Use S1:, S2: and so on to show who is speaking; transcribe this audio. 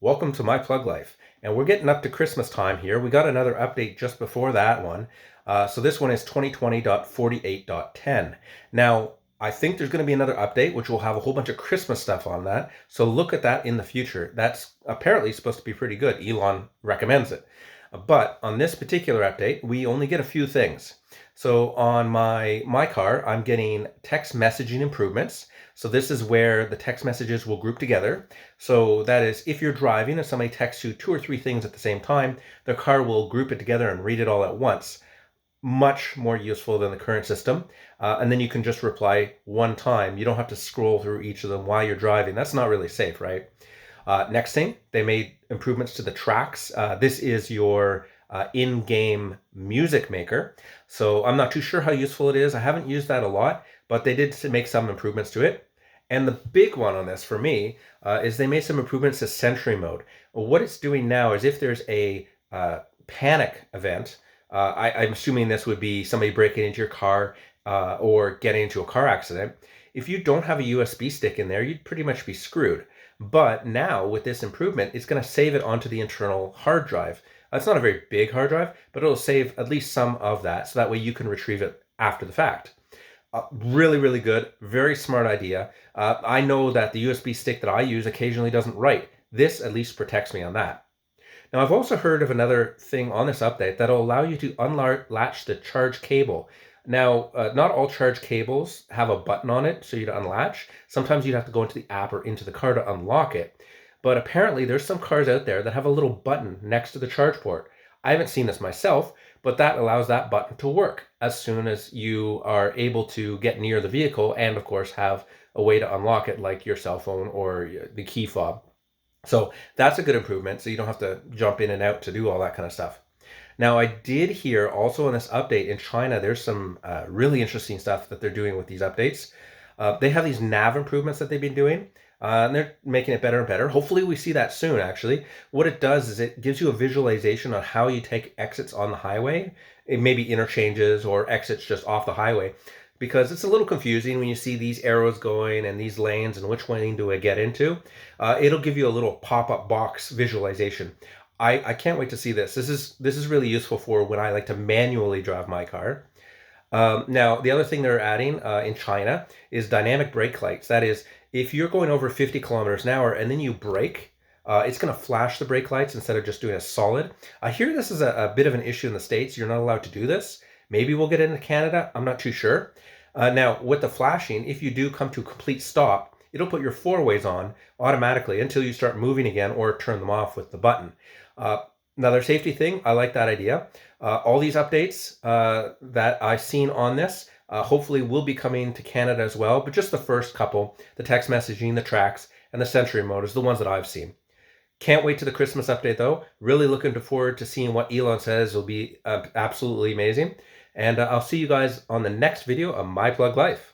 S1: Welcome to My Plug Life. And we're getting up to Christmas time here. We got another update just before that one. So this one is 2020.48.10. Now, I think there's going to be another update which will have a whole bunch of Christmas stuff on that. So look at that in the future. That's apparently supposed to be pretty good. Elon recommends it. But on this particular update, we only get a few things. So on my car, I'm getting text messaging improvements. So this is where the text messages will group together. So that is, if you're driving and somebody texts you 2 or 3 things at the same time, the car will group it together and read it all at once. Much more useful than the current system. And then you can just reply one time. You don't have to scroll through each of them while you're driving. That's not really safe, right? Next thing, they made improvements to the Trax. This is your in-game music maker. So I'm not too sure how useful it is. I haven't used that a lot, but they did make some improvements to it. And the big one on this for me is they made some improvements to Sentry mode. What it's doing now is if there's a panic event, I'm assuming this would be somebody breaking into your car or getting into a car accident. If you don't have a USB stick in there, you'd pretty much be screwed. But now with this improvement, it's going to save it onto the internal hard drive. It's not a very big hard drive, but it'll save at least some of that, so that way you can retrieve it after the fact. Really, really good. Very smart idea. I know that the USB stick that I use occasionally doesn't write. This at least protects me on that. Now, I've also heard of another thing on this update that'll allow you to unlatch the charge cable. Now, not all charge cables have a button on it so you to unlatch. Sometimes you'd have to go into the app or into the car to unlock it. But apparently there's some cars out there that have a little button next to the charge port. I haven't seen this myself, but that allows that button to work as soon as you are able to get near the vehicle and, of course, have a way to unlock it like your cell phone or the key fob. So that's a good improvement, so you don't have to jump in and out to do all that kind of stuff. Now, I did hear also in this update in China, there's some really interesting stuff that they're doing with these updates. They have these Nav improvements that they've been doing. And they're making it better and better. Hopefully we see that soon, actually. What it does is it gives you a visualization on how you take exits on the highway. It may be interchanges or exits just off the highway, because it's a little confusing when you see these arrows going and these lanes and which lane do I get into. It'll give you a little pop-up box visualization. I can't wait to see this. This is really useful for when I like to manually drive my car. Now, the other thing they're adding in China is dynamic brake lights. That is, if you're going over 50 kilometers an hour and then you brake, it's going to flash the brake lights instead of just doing a solid. I hear this is a bit of an issue in the States. You're not allowed to do this. Maybe we'll get into Canada. I'm not too sure. Now, with the flashing, if you do come to a complete stop, it'll put your four-ways on automatically until you start moving again or turn them off with the button. Another safety thing, I like that idea. All these updates that I've seen on this hopefully will be coming to Canada as well, but just the first couple, the text messaging, the Trax, and the Sentry mode is the ones that I've seen. Can't wait to the Christmas update though. Really looking forward to seeing what Elon says. Will be absolutely amazing. And I'll see you guys on the next video of My Plug Life.